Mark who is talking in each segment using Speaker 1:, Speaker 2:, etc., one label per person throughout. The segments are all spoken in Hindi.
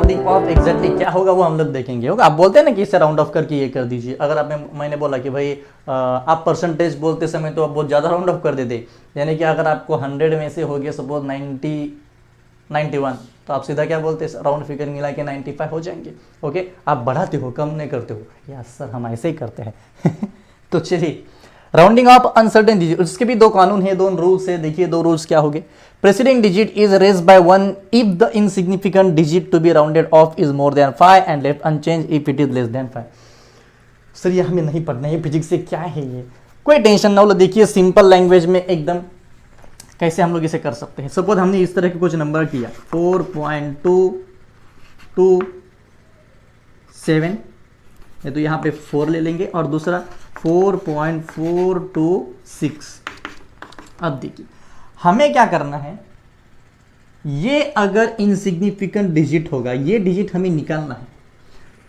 Speaker 1: राउंडिंग ऑफ एग्जैक्टली क्या होगा वो हम लोग देखेंगे। होगा आप बोलते हैं ना कि इसे राउंड ऑफ करके ये कर दीजिए। अगर मैंने बोला कि भाई आप परसेंटेज बोलते समय तो आप बहुत ज़्यादा राउंड ऑफ कर देते, यानी कि अगर आपको 100 में से हो गया सपोज 91, तो आप सीधा क्या बोलते हैं, राउंड फिगर मिला के 95 हो जाएंगे। ओके, आप बढ़ाते हो, कम नहीं करते हो। यस सर, हम ऐसे ही करते हैं। तो चलिए, राउंडिंग ऑफ अनसर्टेन डिजिट, उसके भी दो कानून है, दो रूल्स है। देखिए दो रूल्स क्या हो गए। Preceding digit is raised by 1 if the insignificant digit to be rounded off is more than 5 and left unchanged if it is less than 5। Sir ये हमें नहीं पढ़ना है, फिजिक्स से क्या है ये, कोई टेंशन ना लो। देखिए सिंपल लैंग्वेज में एकदम कैसे हम लोग इसे कर सकते हैं। सपोज हमने इस तरह के कुछ नंबर किया 4.227, तो यहाँ पे 4 ले लेंगे और दूसरा 4.426। अब देखिए हमें क्या करना है, ये अगर इनसिग्निफिकेंट डिजिट होगा, ये डिजिट हमें निकालना है।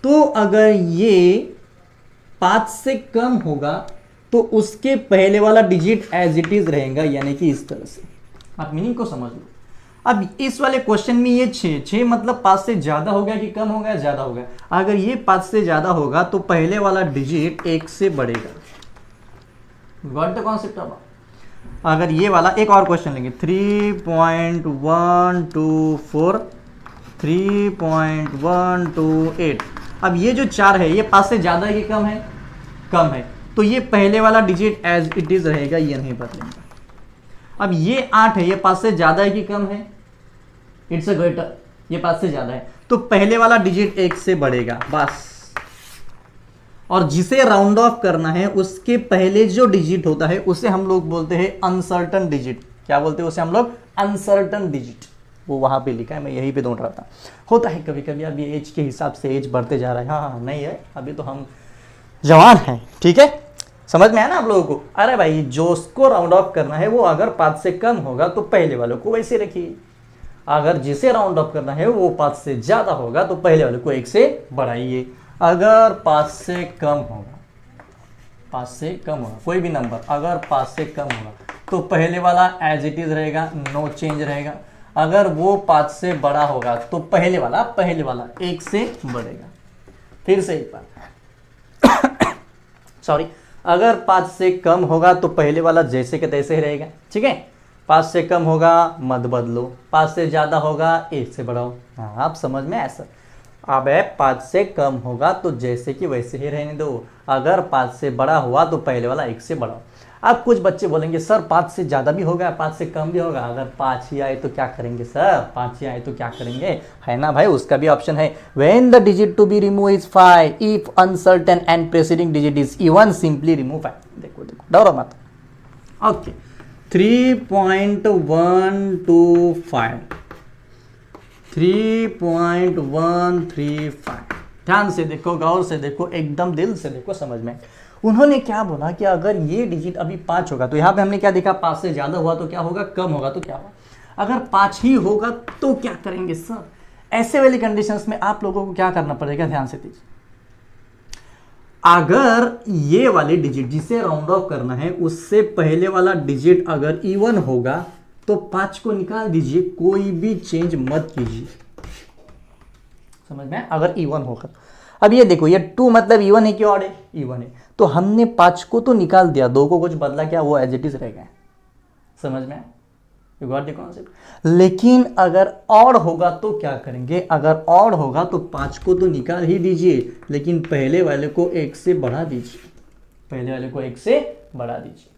Speaker 1: तो अगर ये 5 से कम होगा तो उसके पहले वाला डिजिट एज इट इज रहेगा, यानी कि इस तरह से। आप मीनिंग को समझ लो। अब इस वाले क्वेश्चन में ये 6 मतलब 5 से ज्यादा हो गया कि कम हो गया, ज्यादा हो गया। अगर ये 5 से ज्यादा होगा तो पहले वाला डिजिट 1 से बढ़ेगा। Got the concept. अब अगर ये वाला एक और क्वेश्चन लेंगे 3.124, 3.128। अब ये जो 4 है ये 5 से ज्यादा है कि कम है, कम है। तो ये पहले वाला डिजिट एज इट इज रहेगा, ये नहीं बदलेगा। अब ये 8 है, ये 5 से ज्यादा है कि कम है, इट्स अ ग्रेटर, ये 5 से ज्यादा है। तो पहले वाला डिजिट 1 से बढ़ेगा बस। और जिसे राउंड ऑफ करना है उसके पहले जो डिजिट होता है उसे हम लोग बोलते हैं अनसर्टन डिजिट। क्या बोलते हैं उसे हम लोग? Uncertain digit. वो वहां पे लिखा है, मैं यहीं पे ढूंढ रहा था। होता है कभी कभी, अभी एज के हिसाब से एज बढ़ते जा रहा है। हाँ नहीं है, अभी तो हम जवान हैं, ठीक है, समझ में आया ना आप लोगों को। अरे भाई जो उसको राउंड ऑफ करना है वो अगर 5 से कम होगा तो पहले वालों को वैसे रखिए, अगर जिसे राउंड ऑफ करना है वो 5 से ज्यादा होगा तो पहले वाले को 1 से बढ़ाइए। अगर 5 से कम होगा, 5 से कम होगा कोई भी नंबर, अगर 5 से कम होगा तो पहले वाला एज इट इज रहेगा, नो चेंज रहेगा। अगर वो 5 से बड़ा होगा तो पहले वाला 1 से बढ़ेगा। फिर से एक बार सॉरी, अगर 5 से कम होगा तो पहले वाला जैसे के तैसे ही रहेगा, ठीक है। 5 से कम होगा मत बदलो, 5 से ज्यादा होगा 1 से बढ़ाओ। हाँ आप समझ में ऐसा। अब 5 से कम होगा तो जैसे कि वैसे ही रहने दो, अगर 5 से बड़ा हुआ तो पहले वाला 1 से बढ़ाओ। अब कुछ बच्चे बोलेंगे सर 5 से ज़्यादा भी होगा, 5 से कम भी होगा, अगर 5 ही आए तो क्या करेंगे सर, 5 ही आए तो क्या करेंगे, है ना भाई। उसका भी ऑप्शन है, when the digit to be remove is 5 if uncertain and preceding digit is even simply remove 5। देखो देखो डरो मत। ओके 3.125, 3.135। ध्यान से देखो, गौर से देखो, एकदम दिल से देखो, समझ में। उन्होंने क्या बोला कि अगर ये डिजिट अभी 5 होगा तो यहाँ पे हमने क्या देखा, 5 से ज्यादा हुआ तो क्या होगा, कम होगा तो क्या होगा। अगर 5 ही होगा तो क्या करेंगे सर। ऐसे वाली कंडीशंस में आप लोगों को क्या करना पड़ेगा, ध्यान से दीजिए। अगर ये वाले डिजिट जिसे राउंड ऑफ करना है उससे पहले वाला डिजिट अगर इवन होगा तो 5 को निकाल दीजिए, कोई भी चेंज मत कीजिए, समझ में। अगर इवन होगा, अब ये देखो, ये 2 मतलब इवन है कि ऑड है, इवन है। तो हमने 5 को तो निकाल दिया, 2 को कुछ बदला क्या, वो एज इट इज रह गए, समझ में। You got the concept. लेकिन अगर ऑड होगा तो क्या करेंगे, अगर ऑड होगा तो 5 को तो निकाल ही दीजिए, लेकिन पहले वाले को 1 से बढ़ा दीजिए, पहले वाले को 1 से बढ़ा दीजिए।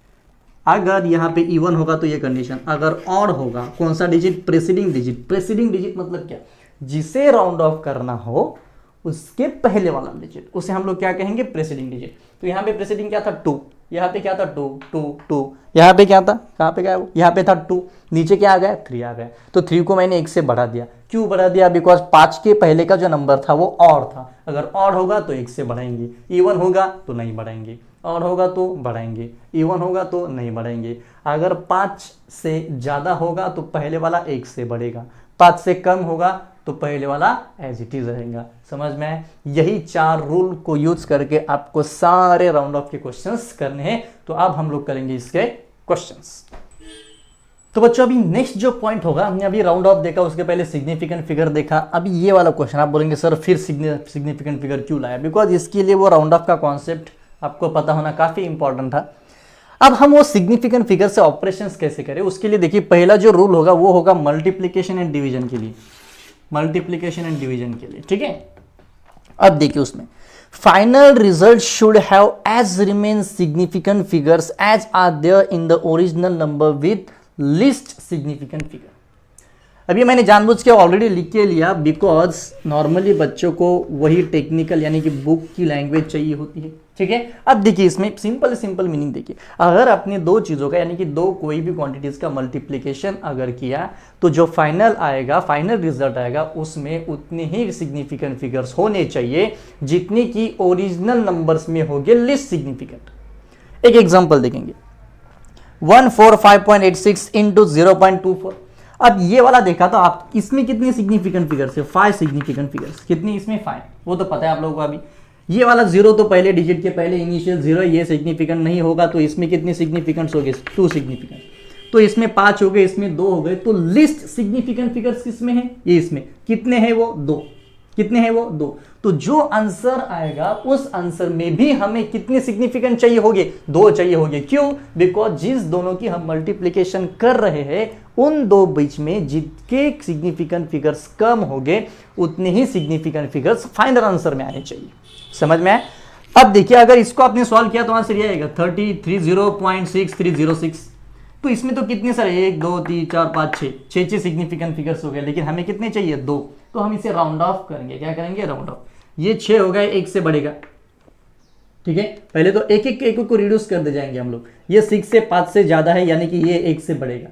Speaker 1: अगर यहाँ पे इवन होगा तो ये कंडीशन, अगर ऑड होगा कौन सा डिजिट, प्रेसीडिंग डिजिट। प्रेसीडिंग डिजिट मतलब क्या, जिसे राउंड ऑफ करना हो उसके पहले वाला डिजिट, उसे हम लोग क्या कहेंगे, प्रेसीडिंग डिजिट। तो यहाँ पे प्रेसीडिंग क्या था, 2, यहाँ पे क्या था 2, 2, 2, यहाँ पे क्या था, कहाँ पे गया वो, यहाँ पे था 2, नीचे क्या आ गया, 3 आ गया। तो 3 को मैंने 1 से बढ़ा दिया। क्यों बढ़ा दिया, बिकॉज 5 के पहले का जो नंबर था वो ऑड था। अगर ऑड होगा तो 1 से बढ़ाएंगे, इवन होगा तो नहीं बढ़ाएंगे, ऑड होगा तो बढ़ाएंगे, इवन होगा तो नहीं बढ़ाएंगे। अगर 5 से ज़्यादा होगा तो पहले वाला 1 से बढ़ेगा, 5 से कम होगा तो पहले वाला एज इट इज रहेगा, समझ में आए। यही 4 रूल को यूज करके आपको सारे राउंड ऑफ के क्वेश्चंस करने हैं। तो अब हम लोग करेंगे इसके क्वेश्चंस। तो बच्चों अभी नेक्स्ट जो पॉइंट होगा, हमने अभी राउंड ऑफ देखा, उसके पहले सिग्निफिकेंट फिगर देखा, अभी ये वाला क्वेश्चन आप बोलेंगे सर फिर सिग्निफिकेंट फिगर क्यों लाया, बिकॉज इसके लिए वो राउंड ऑफ का कॉन्सेप्ट आपको पता होना काफी इंपॉर्टेंट था। अब हम वो सिग्निफिकेंट फिगर से ऑपरेशंस कैसे करें, उसके लिए देखिए पहला जो रूल होगा वो होगा मल्टीप्लीकेशन एंड डिवीजन के लिए, मल्टीप्लीकेशन एंड डिवीजन के लिए, ठीक है। अब देखिए उसमें final result should have as remain significant figures as are there in the original number with least significant figure. अभी मैंने जानबूझ के ऑलरेडी लिख के लिया, बिकॉज नॉर्मली बच्चों को वही टेक्निकल यानी कि बुक की लैंग्वेज चाहिए होती है, ठीक है। अब देखिए इसमें सिंपल मीनिंग देखिए, अगर आपने दो चीज़ों का यानी कि दो कोई भी क्वांटिटीज का मल्टीप्लिकेशन अगर किया तो जो फाइनल आएगा, फाइनल रिजल्ट आएगा, उसमें उतने ही सिग्निफिकेंट फिगर्स होने चाहिए जितनी की ओरिजिनल नंबर्स में होंगे लिस्ट सिग्निफिकेंट। एक एग्जाम्पल देखेंगे 145.86 इंटू 0.24। अब ये वाला देखा तो आप इसमें कितने सिग्निफिकेंट फिगर्स है, 5 सिग्निफिकेंट फिगर्स, कितनी इसमें 5, वो तो पता है आप लोगों को। अभी ये वाला 0 तो पहले डिजिट के पहले इनिशियल 0, ये सिग्निफिकेंट नहीं होगा, तो इसमें कितने सिग्निफिकेंट्स हो गए, 2 सिग्निफिकेंट, तो इसमें 5 हो गए, इसमें 2 हो गए, तो लिस्ट सिग्निफिकेंट फिगर्स किसमें है, ये इसमें कितने हैं वो 2, कितने हैं वो 2, तो जो आंसर आएगा उस आंसर में भी हमें कितने सिग्निफिकेंट चाहिए होंगे, 2 चाहिए होंगे। क्यों, बिकॉज जिस दोनों की हम मल्टीप्लिकेशन कर रहे हैं उन दो बीच में जितने सिग्निफिकेंट फिगर्स कम होंगे उतने ही सिग्निफिकेंट फिगर्स फाइनल आंसर में आने चाहिए। समझ में आए। अब देखिए अगर इसको आपने सॉल्व किया तो आंसर ये आएगा 30.6306। तो इसमें तो कितने सारे 1 2 3 4 5 6 सिग्निफिकेंट फिगर्स हो गए, लेकिन हमें कितने चाहिए 2, तो हम इसे राउंड ऑफ करेंगे। क्या करेंगे, राउंड ऑफ। ये 6 हो गए, 1 से बढ़ेगा, ठीक है। पहले तो एक को रिड्यूस कर दे जाएंगे हम लोग, ये 6 से 5 से ज्यादा है यानी कि ये 1 से बढ़ेगा।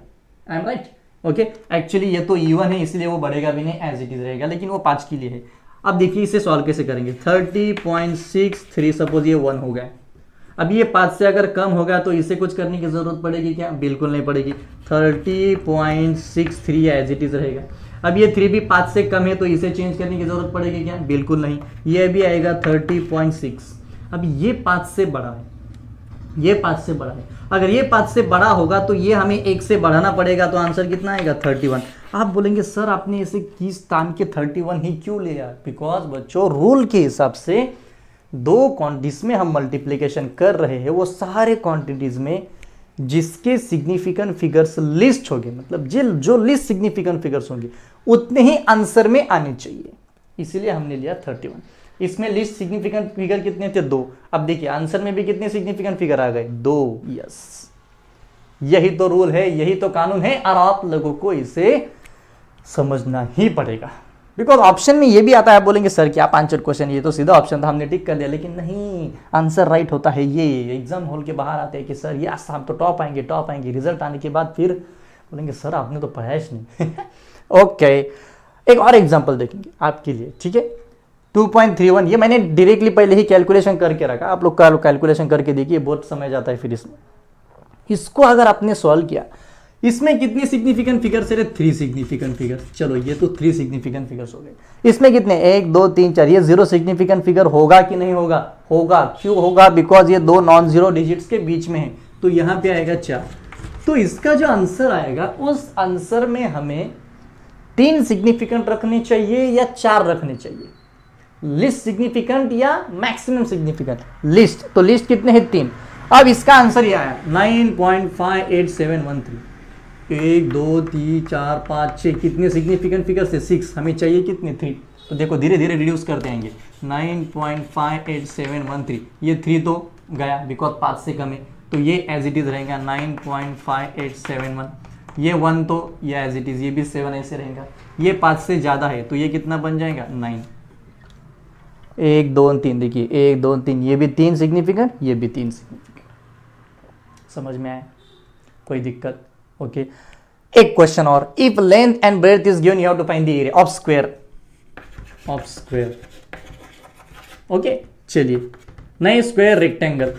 Speaker 1: I am right, okay. Actually ये तो इवन है इसलिए वो बढ़ेगा भी नहीं, एज इट इज रहेगा, लेकिन वो 5 के लिए है। अब देखिए इसे सॉल्व कैसे करेंगे, 30.63 सपोज ये 1 हो गया। अब ये 5 से अगर कम होगा तो इसे कुछ करने की जरूरत पड़ेगी क्या, बिल्कुल नहीं पड़ेगी, 30.63 एज इट इज रहेगा। अब ये 3 भी 5 से कम है तो इसे चेंज करने की जरूरत पड़ेगी क्या, बिल्कुल नहीं, ये भी आएगा 30.6। अब ये 5 से बड़ा है, ये 5 से बड़ा है, अगर ये 5 से बड़ा होगा तो ये हमें 1 से बढ़ाना पड़ेगा, तो आंसर कितना आएगा 31। आप बोलेंगे सर आपने इसे किस तान के 31 ही क्यों लिया, बिकॉज बच्चों रूल के हिसाब से दो क्वांटिटीज में हम मल्टीप्लिकेशन कर रहे हैं, वो सारे क्वांटिटीज में जिसके सिग्निफिकेंट फिगर्स लिस्ट होंगे, मतलब जो लिस्ट सिग्निफिकेंट फिगर्स होंगे उतने ही आंसर में आने चाहिए, इसीलिए हमने लिया 31। इसमें लिस्ट सिग्निफिकेंट फिगर कितने थे 2। अब देखिए आंसर में भी कितने सिग्निफिकेंट फिगर आ गए 2। यस, यही तो रूल है, यही तो कानून है, और आप लोगों को इसे समझना ही पड़ेगा। बिकॉज ऑप्शन में ये भी आता है, आप बोलेंगे सर क्या 5 क्वेश्चन, ये तो सीधा ऑप्शन था हमने टिक कर दिया, लेकिन नहीं, आंसर राइट होता है ये। एग्जाम हॉल के बाहर आते हैं कि सर यस हम तो टॉप आएंगे, रिजल्ट आने के बाद फिर बोलेंगे सर आपने तो पढ़ाया ही नहीं। ओके, एक और एग्जाम्पल देखेंगे आपके लिए, ठीक है। 2.31 ये मैंने डायरेक्टली पहले ही कैलकुलेशन करके रखा, आप लोग कैलकुलेशन करके देखिए, बहुत समय जाता है फिर इसमें। इसको अगर आपने सॉल्व किया, इसमें कितने सिग्निफिकेंट फिगर्स है, 3 सिग्निफिकेंट फिगर्स। चलो ये तो 3 सिग्निफिकेंट फिगर्स हो गए। इसमें कितने 1 2 3 4, ये 0 सिग्निफिकेंट फिगर होगा कि नहीं होगा, होगा। क्यों होगा, बिकॉज ये 2 नॉन जीरो डिजिट्स के बीच में है, तो यहां पे आएगा 4। तो इसका जो आंसर आएगा उस आंसर में हमें 3 सिग्निफिकेंट रखने चाहिए या 4 रखने चाहिए, लिस्ट सिग्निफिकेंट या मैक्सिमम सिग्निफिकेंट। लिस्ट, तो लिस्ट कितने हैं 3। अब इसका आंसर ये आया 9.58713। 1 2 3 4 5 6 कितने सिग्निफिकेंट फिगर से 6, हमें चाहिए कितने 3। तो देखो धीरे धीरे रिड्यूस करते आएंगे, 9.58713, ये 3 तो गया बिकॉज 5 से कम है, तो ये एज इट इज रहेगा 9.5871। ये 1 तो ये एज इट इज, ये भी 7 ऐसे रहेगा। ये 5 से ज़्यादा है तो ये कितना बन जाएगा 9। 1 2 3 देखिए 1 2 3, ये भी 3 सिग्निफिकेंट, ये भी 3 सिग्निफिकेंट। समझ में आया, कोई दिक्कत, ओके। एक क्वेश्चन और, if length and breadth is given you have to find the area of square, okay. चलिए नहीं, स्क्वायर रेक्टेंगल,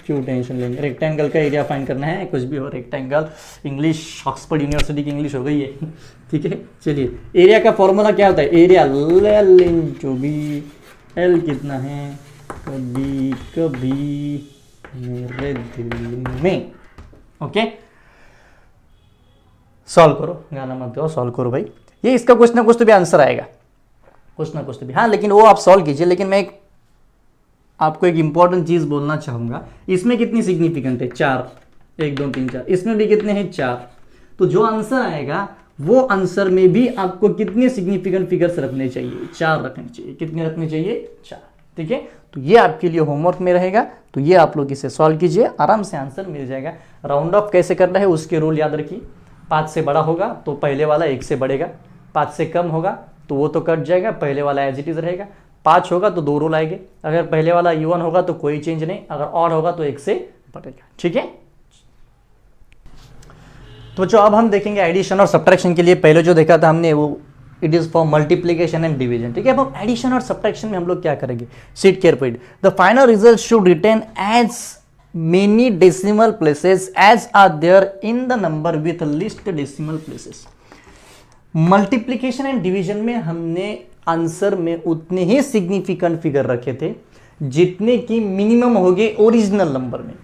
Speaker 1: क्यों टेंशन लेंगे, रेक्टेंगल का एरिया फाइंड करना है, कुछ भी हो रेक्टेंगल, इंग्लिश ऑक्सफोर्ड यूनिवर्सिटी की इंग्लिश हो गई है, ठीक है। चलिए एरिया का फॉर्मूला क्या होता है, area L into B. L कितना है, कभी मेरे दिल में, ओके। सॉल्व करो, गाना मत गाओ, सॉल्व करो भाई। ये इसका कुछ ना कुछ तो भी आंसर आएगा, कुछ ना कुछ तो भी। हाँ लेकिन वो आप सॉल्व कीजिए। लेकिन मैं आपको एक इंपॉर्टेंट चीज बोलना चाहूंगा, इसमें कितनी सिग्निफिकेंट है? 4, 1 2 3 4, इसमें भी कितने हैं? 4। तो जो आंसर आएगा वो आंसर में भी आपको कितने सिग्निफिकेंट फिगर्स रखने चाहिए? 4 रखने चाहिए। कितने रखने चाहिए? 4। ठीक है, तो ये आपके लिए होमवर्क में रहेगा। तो ये आप लोग इसे सॉल्व कीजिए, आराम से आंसर मिल जाएगा। राउंड ऑफ कैसे करना है उसके रूल याद रखिए। 5 से बड़ा होगा तो पहले वाला 1 से बढ़ेगा, 5 से कम होगा तो वो तो कट जाएगा, पहले वाला एज इट इज रहेगा। 5 होगा तो 2 रूल आएंगे, अगर पहले वाला इवन होगा तो कोई चेंज नहीं, अगर ऑड होगा तो 1 से बढ़ेगा। ठीक है, तो जो अब हम देखेंगे एडिशन और सब्ट्रैक्शन के लिए, पहले जो देखा था हमने वो it is for multiplication and division. ठीक है, अब हम एडिशन और सब्ट्रैक्शन में हम लोग क्या करेंगे? See it carefully, the final result should retain as many decimal places as are there in the number with least decimal places. Multiplication and division में हमने आंसर में उतने ही सिग्निफिकेंट फिगर रखे थे जितने की मिनिमम हो गए ओरिजिनल नंबर में।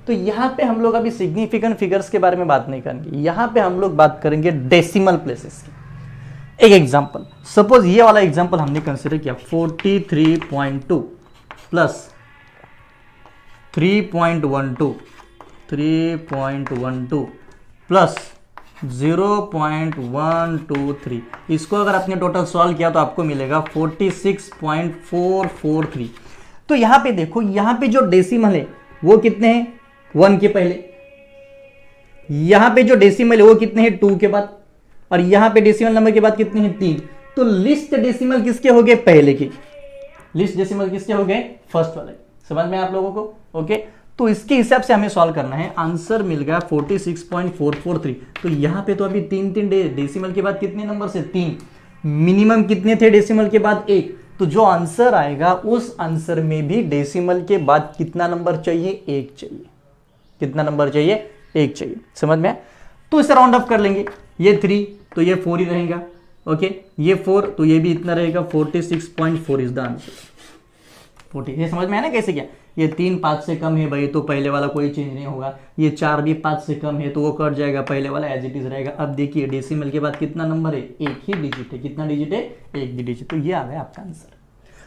Speaker 1: तो यहां पे हम लोग अभी सिग्निफिकेंट फिगर्स के बारे में बात नहीं करेंगे, यहां पे हम लोग बात करेंगे डेसिमल प्लेसेस की। एक एग्जांपल, सपोज ये वाला एग्जांपल हमने कंसीडर किया 43.2 प्लस 3.12 प्लस 0.123। इसको अगर आपने टोटल सॉल्व किया तो आपको मिलेगा 46.443। तो यहां पे देखो, यहां पे जो डेसिमल है वो कितने हैं? 1 के पहले। यहां पे जो डेसिमल है वो कितने हैं? 2 के बाद। और यहां पे डेसिमल नंबर के बाद कितने हैं? 3। तो लिस्ट डेसिमल किसके हो गए? पहले के। लिस्ट डेसिमल किसके हो गए? फर्स्ट वाले। समझ में आप लोगों को? ओके, तो इसके हिसाब से हमें सॉल्व करना है। आंसर मिल गया 46.443। तो यहां पे तो अभी 3 डेसिमल के बाद कितने नंबर से? 3। मिनिमम कितने थे डेसिमल के बाद? 1। तो जो आंसर आएगा उस आंसर में भी डेसिमल के बाद कितना नंबर चाहिए? 1 चाहिए। कितना नंबर चाहिए? 1 चाहिए। समझ में? तो इसे राउंड ऑफ कर लेंगे। ये 3 तो ये 4 ही रहेगा। ओके, ये 4 तो ये भी इतना रहेगा। 46.4 इज द आंसर। 40। ये समझ में आया ना कैसे क्या? ये 3 5 से कम है भाई तो पहले वाला कोई चेंज नहीं होगा। ये 4 भी 5 से कम है तो वो कट जाएगा, पहले वाला एज इट इज रहेगा। अब देखिए डेसिमल के बाद कितना नंबर है? 1 ही डिजिट है। कितना डिजिट है? 1 डिजिट। तो ये आ गया आपका आंसर।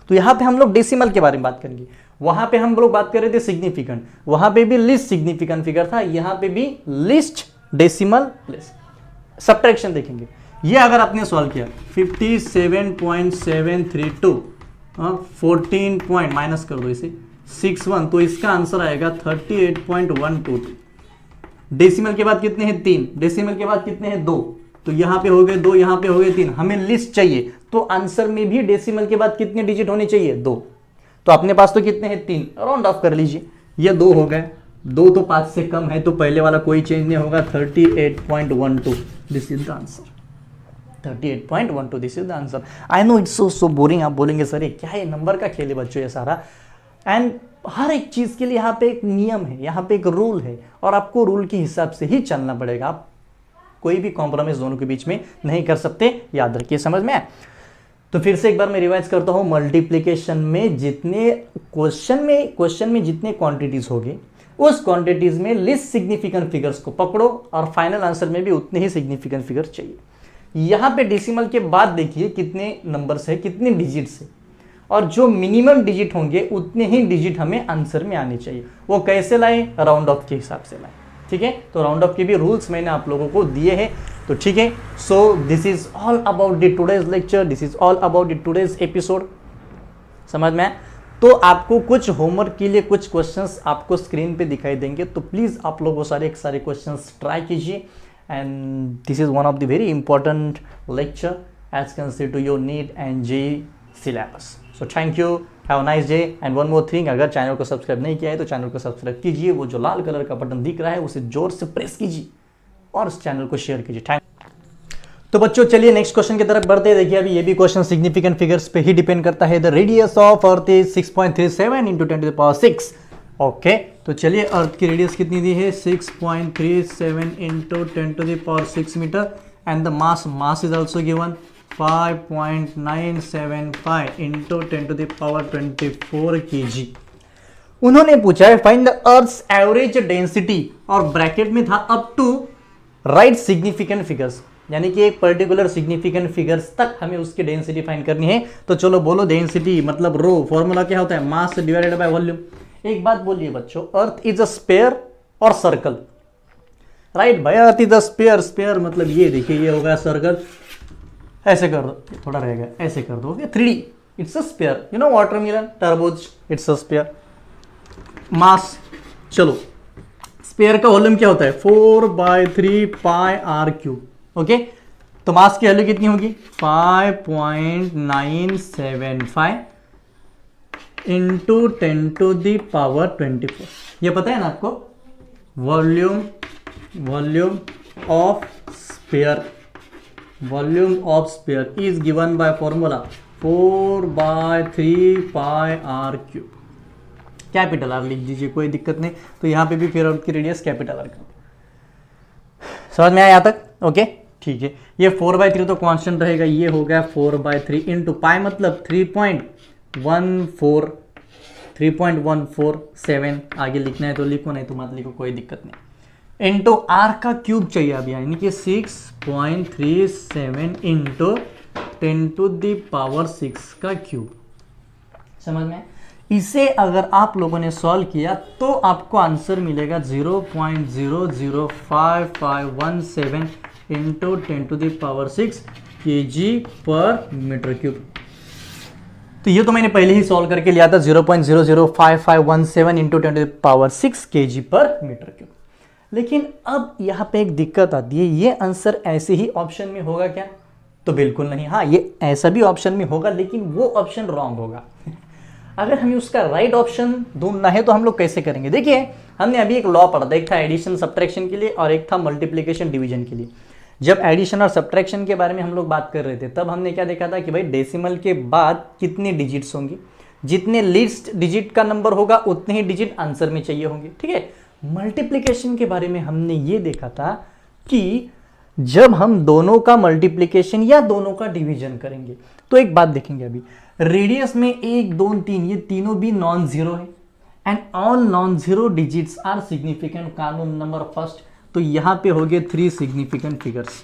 Speaker 1: तो यहाँ पे हम लोग डेसिमल के बारे में बात करेंगे। वहां पे हम लोग बात कर रहे थे सिग्निफिकेंट, वहां पे भी लिस्ट सिग्निफिकेंट फिगर था, यहाँ पे भी लिस्ट डेसिमल प्लेस। सब्ट्रैक्शन देखेंगे। ये अगर आपने सॉल्व किया 57.732 14 पॉइंट माइनस कर दो इसे 61, तो इसका आंसर आएगा 38.122। डेसिमल के बाद कितने हैं? 3। डेसिमल के बाद कितने हैं? 2। तो यहां पे हो गए 2, यहां पे हो गए 3। हमें लिस्ट चाहिए तो आंसर में भी डेसिमल के बाद कितने डिजिट होने चाहिए? 2। तो अपने पास तो कितने हैं? 3। राउंड ऑफ कर लीजिए। ये 2 हो गए, 2 तो 5 से कम है तो पहले वाला कोई चेंज नहीं होगा। 38.12 this is the answer. 38.12 this is the answer. I know it's so boring. आप बोलेंगे सर ये क्या है, नंबर का खेल है बच्चों ये सारा। एंड हर एक चीज के लिए यहाँ पे एक नियम है, यहाँ पे एक रूल है और आपको रूल के हिसाब से ही चलना पड़ेगा। आप कोई भी कॉम्प्रोमाइज दोनों के बीच में नहीं कर सकते, याद रखिए। समझ में? तो फिर से एक बार मैं रिवाइज करता हूं। मल्टीप्लीकेशन में जितने क्वेश्चन में जितने क्वांटिटीज होगी उस क्वांटिटीज में लिस्ट सिग्निफिकेंट फिगर्स को पकड़ो और फाइनल आंसर में भी उतने ही सिग्निफिकेंट फिगर चाहिए। यहां पे डेसिमल के बाद देखिए कितने नंबर्स है, कितने डिजिट्स है, और जो मिनिमम डिजिट होंगे उतने ही डिजिट हमें आंसर में आने चाहिए। वो कैसे लाए? राउंड ऑफ के हिसाब से लाए। ठीक है, तो राउंड ऑफ के भी रूल्स मैंने आप लोगों को दिए हैं। तो ठीक है, so this is all about the today's lecture, this is all about the today's episode. समझ में? तो आपको कुछ होमवर्क के लिए कुछ क्वेश्चंस आपको स्क्रीन पे दिखाई देंगे, तो प्लीज आप लोग वो सारे क्वेश्चंस ट्राई कीजिए। And this is one of the very important lecture as consider to your NEET and JEE syllabus. So thank you, have a nice day. And one more thing, अगर चैनल को सब्सक्राइब नहीं किया है तो चैनल को सब्सक्राइब कीजिए। वो जो लाल कलर का बटन दिख रहा है उसे जोर से प्रेस कीजिए और इस चैनल को शेयर कीजिए। थैंक। तो बच्चों चलिए नेक्स्ट क्वेश्चन की तरफ बढ़ते हैं। देखिए अभी ये भी क्वेश्चन सिग्निफिकेंट फिगर्स पे ही डिपेंड करता है। The radius of earth is 6.37 into 10 to the power 6। Okay, तो चलिए अर्थ की रेडियस कितनी दी है? 6.37 into 10 to the power 6 meter. And the mass is also given 5.975 into 10 to the power 24 kg। उन्होंने पूछा है find the earth's average density, और ब्रैकेट में था up to right significant figures, यानी कि एक पर्टिकुलर सिग्निफिकेंट फिगर्स तक हमें उसकी डेंसिटी फाइंड करनी है। तो चलो बोलो, डेंसिटी मतलब रो, फॉर्मूला क्या होता है, मास डिवाइडेड बाय वॉल्यूम। एक बात बोलिए बच्चों, अर्थ इज अ स्फीयर और सर्कल, राइट भाई, earth is a sphere, sphere मतलब ये देखिए, ये होगा सर्कल, ऐसे कर दो, थोड़ा रहेगा, ऐसे कर दो, okay, 3D, it's a sphere, you know watermelon, तरबूज, इट्स अ स्फीयर। मास, चलो स्फीयर का वॉल्यूम क्या होता है, 4/3 पाई आर क्यूब, ओके। तो मास की वैल्यू कितनी होगी, 5.975 इंटू 10⁻²4, ये पता है ना आपको। Volume of sphere, volume of sphere is given by formula 4/3 pi r cube. Capital R लिख दीजिए, कोई दिक्कत नहीं। तो यहां पे भी फिर की रेडियस कैपिटल आर कर, समझ में आया यहां तक, ओके ठीक है। ये 4/3 तो कांस्टेंट रहेगा, ये हो गया 4/3 इंटू पाई मतलब 3.147, आगे लिखना है तो लिखो, नहीं तो मत लिखो, कोई दिक्कत नहीं। इंटू आर का क्यूब चाहिए अब, यानी कि 6.37 इंटू 10⁻6 का क्यूब, समझ में। इसे अगर आप लोगों ने सॉल्व किया तो आपको आंसर मिलेगा 0.005517 इंटू 10⁻6 kg/m³। तो ये तो मैंने पहले ही सॉल्व करके लिया था, 0.005517 इंटू 10⁻6 kg/m³। लेकिन अब यहाँ पे एक दिक्कत आती है, ये आंसर ऐसे ही ऑप्शन में होगा क्या, तो बिल्कुल नहीं। हाँ, ये ऐसा भी ऑप्शन में होगा, लेकिन वो ऑप्शन रॉन्ग होगा। अगर हमें उसका राइट ऑप्शन ढूंढना है तो हम लोग कैसे करेंगे, देखिए हमने अभी एक लॉ पढ़ा था, एक था एडिशन सब्ट्रैक्शन के लिए और एक था मल्टीप्लिकेशन डिवीजन के लिए। जब एडिशन और सब्ट्रैक्शन के बारे में हम लोग बात कर रहे थे, तब हमने क्या देखा था कि भाई डेसिमल के बाद कितने डिजिट्स होंगे, जितने लीस्ट डिजिट का नंबर होगा उतने ही डिजिट आंसर में चाहिए होंगे, ठीक है। मल्टीप्लिकेशन के बारे में हमने ये देखा था कि जब हम दोनों का मल्टीप्लिकेशन या दोनों का डिवीजन करेंगे, तो एक बात देखेंगे अभी, रेडियस में 1 2 3 ये तीनों भी नॉन जीरो है, and all non zero digits are significant, कानून नंबर फर्स्ट। तो यहां पे हो गए 3 सिग्निफिकेंट फिगर्स,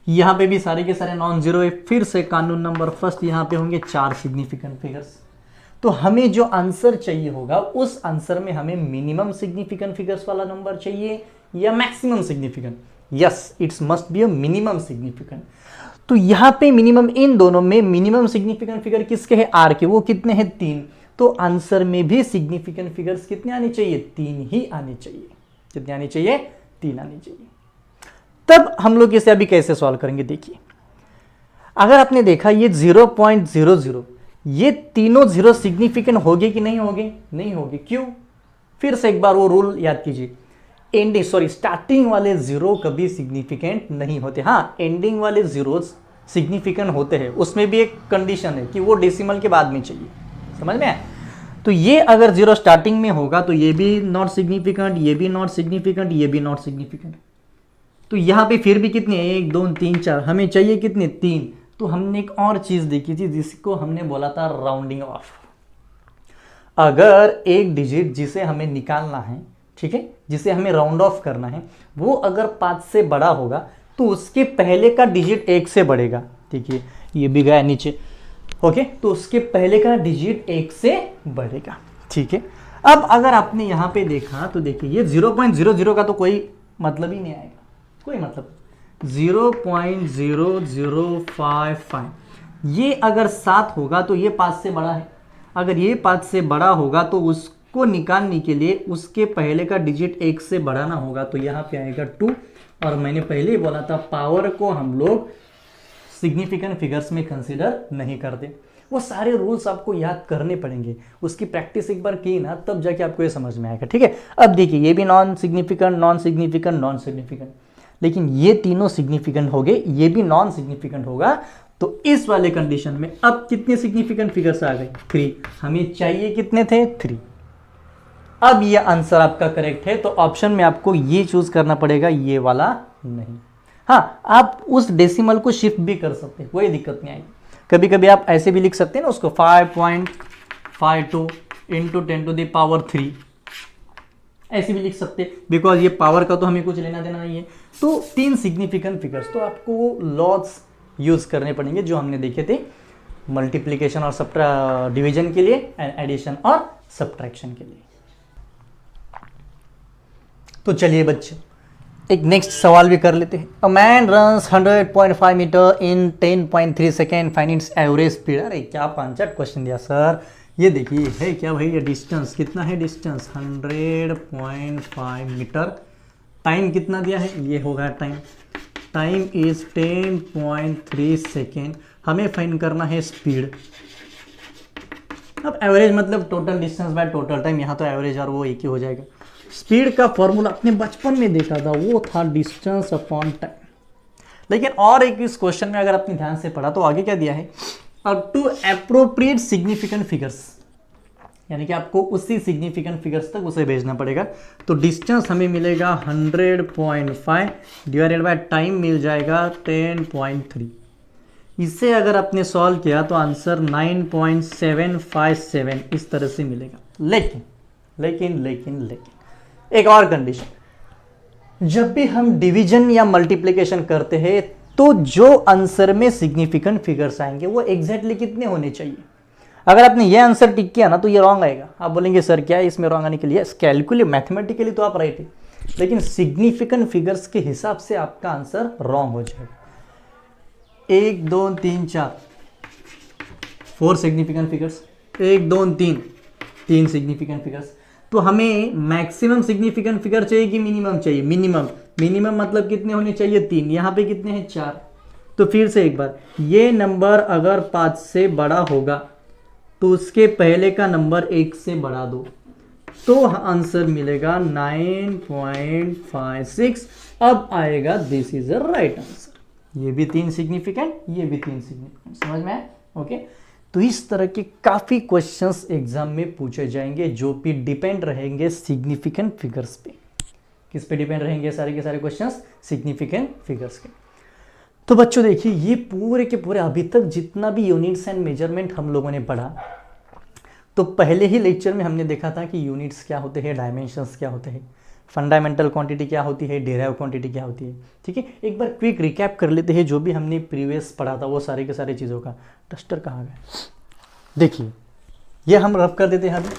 Speaker 1: यहां पे भी सारे के सारे नॉन जीरो है, फिर से कानून नंबर फर्स्ट, यहां पे होंगे 4 सिग्निफिकेंट फिगर्स। तो हमें जो आंसर चाहिए होगा, उस आंसर में हमें मिनिमम सिग्निफिकेंट फिगर्स वाला नंबर चाहिए या maximum significant. Yes, it's must be a minimum significant. तो यहां पे मिनिमम, इन दोनों में मिनिमम सिग्निफिकेंट फिगर किसके हैं, आर के, वो कितने हैं 3। तो आंसर में भी सिग्निफिकेंट फिगर्स कितने आने चाहिए, 3 ही आने चाहिए। कितने आने चाहिए, 3 आने चाहिए। तब हम लोग इसे अभी कैसे सॉल्व करेंगे, देखिए अगर आपने देखा ये 0.00, ये तीनों जीरो सिग्निफिकेंट होंगे कि नहीं होंगे, नहीं होंगे, क्यों, फिर से एक बार वो रूल याद कीजिए, स्टार्टिंग वाले जीरो कभी सिग्निफिकेंट नहीं होते। हाँ, एंडिंग वाले जीरो सिग्निफिकेंट होते हैं, उसमें भी एक कंडीशन है कि वो डेसिमल के बाद में चाहिए, समझ में आया। तो ये अगर जीरो स्टार्टिंग में होगा तो ये भी नॉट सिग्निफिकेंट, ये भी नॉट सिग्निफिकेंट, ये भी नॉट सिग्निफिकेंट। तो यहां पे फिर भी कितने, 1 2 3 4, हमें चाहिए कितने, 3। तो हमने एक और चीज देखी थी जिसको हमने बोला था राउंडिंग ऑफ। अगर एक डिजिट जिसे हमें निकालना है, ठीक है, जिसे हमें राउंड ऑफ करना है, वो अगर 5 से बड़ा होगा तो उसके पहले का डिजिट 1 से बढ़ेगा, ठीक है, ये भी गया नीचे, ओके, तो उसके पहले का डिजिट 1 से बढ़ेगा, ठीक है। अब अगर आपने यहां पे देखा तो देखिए ये 0.00 का तो कोई मतलब ही नहीं आएगा, कोई मतलब, 0.0055, ये अगर 7 होगा तो ये 5 से बड़ा है, अगर ये 5 से बड़ा होगा तो उसको निकालने के लिए उसके पहले का डिजिट 1 से बढ़ाना होगा, तो यहाँ पे आएगा 2। और मैंने पहले ही बोला था पावर को हम लोग सिग्निफिकेंट फिगर्स में कंसीडर नहीं करते। वो सारे रूल्स आपको याद करने पड़ेंगे, उसकी प्रैक्टिस एक बार की ना तब जाके आपको ये समझ में आएगा, ठीक है। अब देखिए ये भी non significant, non significant, non significant, लेकिन ये तीनों सिग्निफिकेंट हो गए, ये भी नॉन सिग्निफिकेंट होगा। तो इस वाले कंडीशन में अब कितने सिग्निफिकेंट फिगर्स आ गए, 3। हमें चाहिए कितने थे, 3। अब ये आंसर आपका करेक्ट है, तो ऑप्शन में आपको ये चूज करना पड़ेगा, ये वाला नहीं। हाँ, आप उस डेसिमल को शिफ्ट भी कर सकते हैं, कोई दिक्कत नहीं आएगी। कभी कभी आप ऐसे भी लिख सकते हैं ना उसको, 5.52 इंटू 10⁻3, ऐसे भी लिख सकते, बिकॉज ये पावर का तो हमें कुछ लेना देना नहीं है। तो 3 सिग्निफिकेंट फिगर्स, तो आपको लॉज यूज करने पड़ेंगे जो हमने देखे थे मल्टीप्लिकेशन और डिवीजन के लिए एंड एडिशन और सब्ट्रैक्शन के लिए। तो चलिए बच्चों एक नेक्स्ट सवाल भी कर लेते हैं। A man runs 100.5 meter in 10.3 second, find its average speed. अरे क्या पांचट क्वेश्चन दिया सर। ये देखिए है क्या भाई, ये डिस्टेंस कितना है, डिस्टेंस 100.5 मीटर, टाइम कितना दिया है, ये होगा टाइम, टाइम इज 10.3 सेकेंड, हमें फाइंड करना है स्पीड। अब एवरेज मतलब total distance by total time, यहाँ तो एवरेज और वो एक ही हो जाएगा। स्पीड का फॉर्मूला अपने बचपन में देखा था, वो था डिस्टेंस अपॉन टाइम। लेकिन और एक इस क्वेश्चन में अगर अपने ध्यान से पढ़ा तो आगे क्या दिया है, टू एप्रोप्रिएट सिग्निफिकेंट फिगर्स, यानी कि आपको उसी सिग्निफिकेंट फिगर्स तक उसे भेजना पड़ेगा। तो डिस्टेंस हमें मिलेगा 100.5 डिवाइडेड बाय टाइम मिल जाएगा 10.3। इसे अगर आपने सॉल्व किया तो आंसर 9.757 इस तरह से मिलेगा। लेकिन लेकिन लेकिन लेकिन एक और कंडीशन, जब भी हम डिवीजन या मल्टीप्लिकेशन करते हैं तो जो आंसर में सिग्निफिकेंट फिगर्स आएंगे वो एग्जैक्टली कितने होने चाहिए। अगर आपने ये आंसर टिक किया ना तो ये रॉन्ग आएगा। आप बोलेंगे सर क्या है इसमें रॉन्ग आने के लिए, कैलकुलेट मैथमेटिकली तो आप राइट है, लेकिन सिग्निफिकेंट फिगर्स के हिसाब से आपका आंसर रॉन्ग हो जाएगा। 1 2 3 4 4 सिग्निफिकेंट फिगर्स, 1 2 3 सिग्निफिकेंट फिगर्स। तो हमें मैक्सिमम सिग्निफिकेंट फिगर चाहिए कि मिनिमम चाहिए, मिनिमम। मिनिमम मतलब कितने होने चाहिए, 3, यहाँ पे कितने हैं 4। तो फिर से एक बार, ये नंबर अगर 5 से बड़ा होगा तो उसके पहले का नंबर 1 से बढ़ा दो, तो आंसर मिलेगा 9.56। अब आएगा this is a right answer. ये भी 3 सिग्निफिकेंट, ये भी 3 सिग्निफिकेंट, समझ में आया? ओके। तो इस तरह के काफ़ी क्वेश्चंस एग्जाम में पूछे जाएंगे जो भी डिपेंड रहेंगे सिग्निफिकेंट फिगर्स पे। किस पे डिपेंड रहेंगे सारे के सारे क्वेश्चंस, सिग्निफिकेंट फिगर्स के। तो बच्चों देखिए ये पूरे के पूरे अभी तक जितना भी यूनिट्स एंड मेजरमेंट हम लोगों ने पढ़ा, तो पहले ही लेक्चर में हमने देखा था कि यूनिट्स क्या होते हैं, डायमेंशंस क्या होते हैं, फंडामेंटल क्वांटिटी क्या होती है, डेराइव क्वांटिटी क्या होती है। ठीक है, एक बार क्विक रिकैप कर लेते हैं जो भी हमने प्रीवियस पढ़ा था वो सारे के सारे चीज़ों का। डस्टर कहाँ गया, देखिए ये हम रफ कर देते हैं अभी।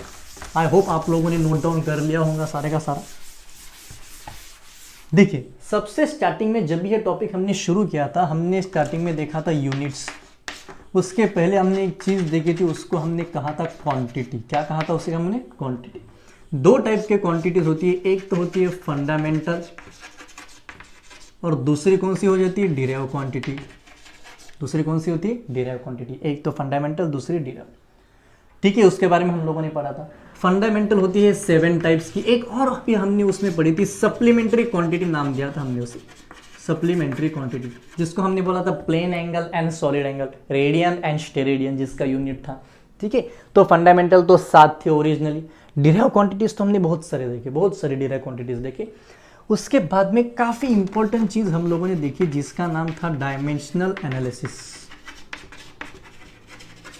Speaker 1: आई होप आप लोगों ने नोट डाउन कर लिया होगा सारे का सारा। देखिए सबसे स्टार्टिंग में जब ये टॉपिक हमने शुरू किया था, हमने स्टार्टिंग में देखा था यूनिट्स। उसके पहले हमने एक चीज़ देखी थी, उसको हमने कहा था क्वांटिटी। क्या कहा था उसे हमने, क्वांटिटी। 2 टाइप के क्वांटिटीज होती है, एक तो होती है फंडामेंटल और दूसरी कौन सी हो जाती है, डिराइव क्वांटिटी। दूसरी कौन सी होती है, डिराइव क्वांटिटी। एक तो फंडामेंटल, दूसरी डिराइव। ठीक है, उसके बारे में हम लोगों ने पढ़ा था। फंडामेंटल होती है 7 टाइप्स की। एक और भी हमने उसमें पढ़ी थी, सप्लीमेंट्री क्वांटिटी नाम दिया था हमने उसे, सप्लीमेंट्री क्वांटिटी, जिसको हमने बोला था plane angle and solid angle, radian and steradian जिसका यूनिट था। ठीक है, तो फंडामेंटल तो 7 थे ओरिजिनली। डिराइव क्वांटिटीज तो हमने बहुत सारे देखे, बहुत सारे डिराइव क्वांटिटीज देखे। उसके बाद में काफ़ी इंपॉर्टेंट चीज़ हम लोगों ने देखी जिसका नाम था डायमेंशनल एनालिसिस।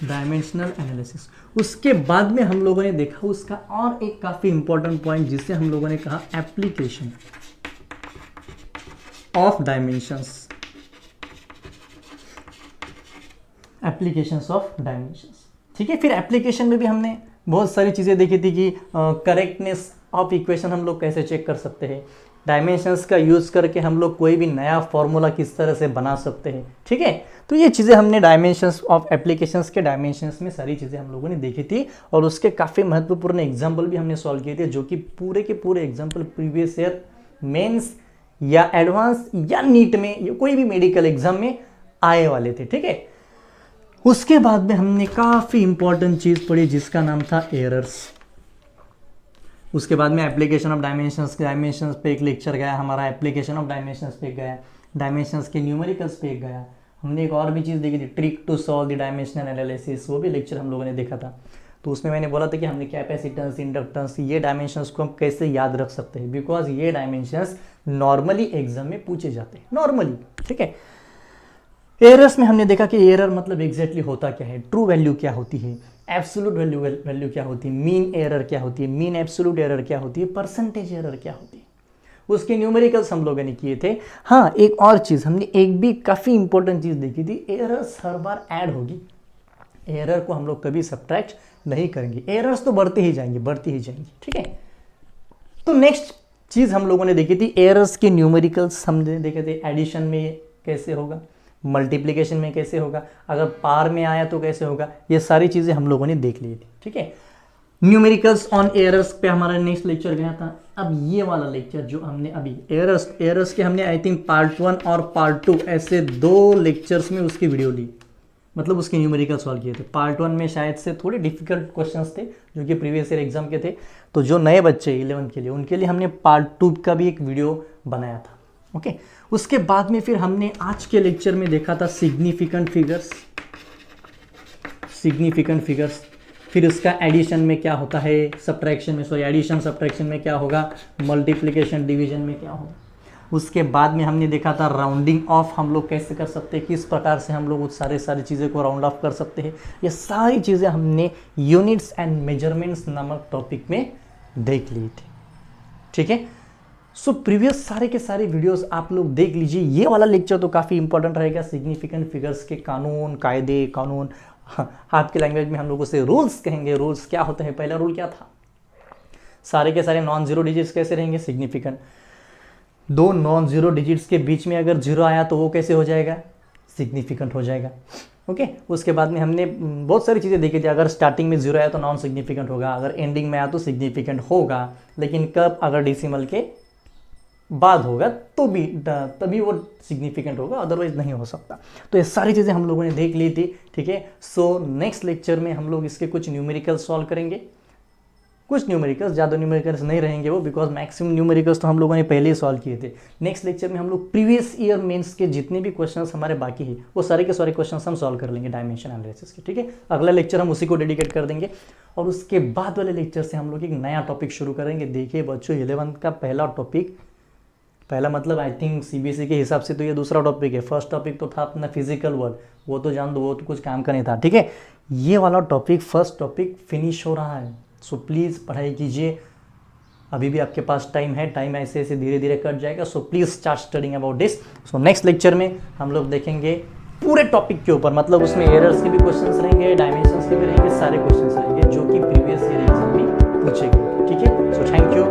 Speaker 1: Dimensional analysis. उसके बाद में हम लोगों ने देखा उसका और एक काफ़ी इंपॉर्टेंट पॉइंट जिसे हम लोगों ने कहा application of dimensions. Applications of dimensions. ठीक है, फिर एप्लीकेशन में भी हमने बहुत सारी चीज़ें देखी थी कि करेक्टनेस ऑफ इक्वेशन हम लोग कैसे चेक कर सकते हैं, डायमेंशंस का यूज़ करके हम लोग कोई भी नया फॉर्मूला किस तरह से बना सकते हैं। ठीक है, तो ये चीज़ें हमने डायमेंशंस ऑफ एप्लीकेशंस के डायमेंशंस में सारी चीज़ें हम लोगों ने देखी थी, और उसके काफ़ी महत्वपूर्ण एग्जाम्पल भी हमने सॉल्व किए थे, जो कि पूरे के पूरे एग्जाम्पल प्रीवियस ईयर मेंस या एडवांस या नीट में या कोई भी मेडिकल एग्जाम में आए वाले थे। ठीक है, उसके बाद में हमने काफ़ी इंपॉर्टेंट चीज़ पढ़ी जिसका नाम था एरर्स। उसके बाद में एप्लीकेशन ऑफ डायमेंशंस पे एक लेक्चर गया हमारा, एप्लीकेशन ऑफ डायमेंशंस पे गया, डायमेंशंस के न्यूमेरिकल्स पे गया। हमने एक और भी चीज़ देखी थी, trick to solve the dimensional analysis, वो भी लेक्चर हम लोगों ने देखा था। तो उसमें मैंने बोला था कि हमने कैपेसिटेंस, इंडक्टेंस, ये डायमेंशंस को हम कैसे याद रख सकते हैं, बिकॉज ये डायमेंशंस नॉर्मली एग्जाम में पूछे जाते हैं, नॉर्मली। ठीक है, एरर्स में हमने देखा कि एरर मतलब एग्जैक्टली होता क्या है, ट्रू वैल्यू क्या होती है, एब्सोल्यूट वैल्यू क्या होती है, मीन एरर क्या होती है, मीन एब्सोल्यूट एरर क्या होती है, परसेंटेज एरर क्या होती है, उसके न्यूमेरिकल्स हम लोगों ने किए थे। हाँ, एक और चीज़ हमने एक भी काफ़ी इंपॉर्टेंट चीज़ देखी थी, एरर्स हर बार ऐड होगी, एरर को हम लोग कभी सब्ट्रैक्ट नहीं करेंगे, एरर्स तो बढ़ते ही जाएंगे, बढ़ती ही जाएंगी, ठीक है। तो नेक्स्ट चीज़ हम लोगों ने देखी थी, एरर्स के न्यूमेरिकल्स हमने देखे थे, एडिशन में कैसे होगा, मल्टीप्लिकेशन में कैसे होगा, अगर पार में आया तो कैसे होगा, ये सारी चीज़ें हम लोगों ने देख ली थी, ठीक है। न्यूमेरिकल्स ऑन एरर्स पे हमारा नेक्स्ट लेक्चर गया था। अब ये वाला लेक्चर जो हमने अभी एरर्स के हमने आई थिंक पार्ट 1 और पार्ट 2 ऐसे 2 लेक्चर्स में उसकी वीडियो ली, मतलब उसके न्यूमेरिकल सॉल्व किए थे। पार्ट 1 में शायद से थोड़े डिफिकल्ट क्वेश्चंस थे जो कि प्रीवियस ईयर एग्जाम के थे, तो जो नए बच्चे 11 के लिए, उनके लिए हमने पार्ट 2 का भी एक वीडियो बनाया था, ओके। उसके बाद में फिर हमने आज के लेक्चर में देखा था सिग्निफिकेंट फिगर्स, फिर उसका एडिशन में क्या होता है, सब्ट्रैक्शन में, सॉरी एडिशन सब्ट्रैक्शन में क्या होगा, मल्टीप्लिकेशन डिवीजन में क्या होगा। उसके बाद में हमने देखा था राउंडिंग ऑफ हम लोग कैसे कर सकते हैं, किस प्रकार से हम लोग उस सारी चीज़ें को राउंड ऑफ कर सकते हैं। ये सारी चीज़ें हमने यूनिट्स एंड मेजरमेंट्स नामक टॉपिक में देख ली थी, ठीक है। सो प्रीवियस सारे के सारे वीडियोस आप लोग देख लीजिए। ये वाला लेक्चर तो काफ़ी इंपॉर्टेंट रहेगा, सिग्निफिकेंट फिगर्स के कानून, कायदे, कानून, आपकी लैंग्वेज में हम लोग उसे रूल्स कहेंगे। रूल्स क्या होते हैं, पहला रूल क्या था, सारे के सारे नॉन जीरो डिजिट्स कैसे रहेंगे, सिग्निफिकेंट। 2 नॉन जीरो डिजिट्स के बीच में अगर जीरो आया तो वो कैसे हो जाएगा, सिग्निफिकेंट हो जाएगा, ओके। उसके बाद में हमने बहुत सारी चीज़ें देखी थी, अगर स्टार्टिंग में जीरो आया तो नॉन सिग्निफिकेंट होगा, अगर एंडिंग में आया तो सिग्निफिकेंट होगा, लेकिन कब, अगर डेसिमल के बाद होगा तो भी तभी वो सिग्निफिकेंट होगा, अदरवाइज नहीं हो सकता। तो ये सारी चीज़ें हम लोगों ने देख ली थी, ठीक है। सो नेक्स्ट लेक्चर में हम लोग इसके कुछ न्यूमेरिकल्स सॉल्व करेंगे, कुछ न्यूमेरिकल्स, ज़्यादा न्यूमेरिकल्स नहीं रहेंगे वो, बिकॉज मैक्सिमम न्यूमेरिकल्स तो हम लोगों ने पहले ही सॉल्व किए थे। नेक्स्ट लेक्चर में हम लोग प्रीवियस ईयर मेंस के जितने भी क्वेश्चंस हमारे बाकी है वो सारे के सारे क्वेश्चंस हम सॉल्व कर लेंगे डायमेंशन एनालिसिस के, ठीक है। अगला लेक्चर हम उसी को डेडिकेट कर देंगे, और उसके बाद वाले लेक्चर से हम लोग एक नया टॉपिक शुरू करेंगे। देखिए बच्चों, 11th का पहला टॉपिक, पहला मतलब आई थिंक सीबीएसई के हिसाब से तो ये दूसरा टॉपिक है। फर्स्ट टॉपिक तो था अपना फिजिकल वर्ल्ड, वो तो जान दो, वो तो कुछ काम का नहीं था, ठीक है। ये वाला टॉपिक, फर्स्ट टॉपिक फिनिश हो रहा है, सो प्लीज़ पढ़ाई कीजिए, अभी भी आपके पास टाइम है, टाइम ऐसे ऐसे धीरे धीरे कट जाएगा। So please start studying about this. So next lecture में हम लोग देखेंगे पूरे टॉपिक के ऊपर, मतलब उसमें एरर्स के भी क्वेश्चंस रहेंगे, डायमेंशंस के भी रहेंगे, सारे क्वेश्चंस रहेंगे जो कि प्रीवियस ईयर एग्जाम में पूछे गए, ठीक है। सो थैंक यू।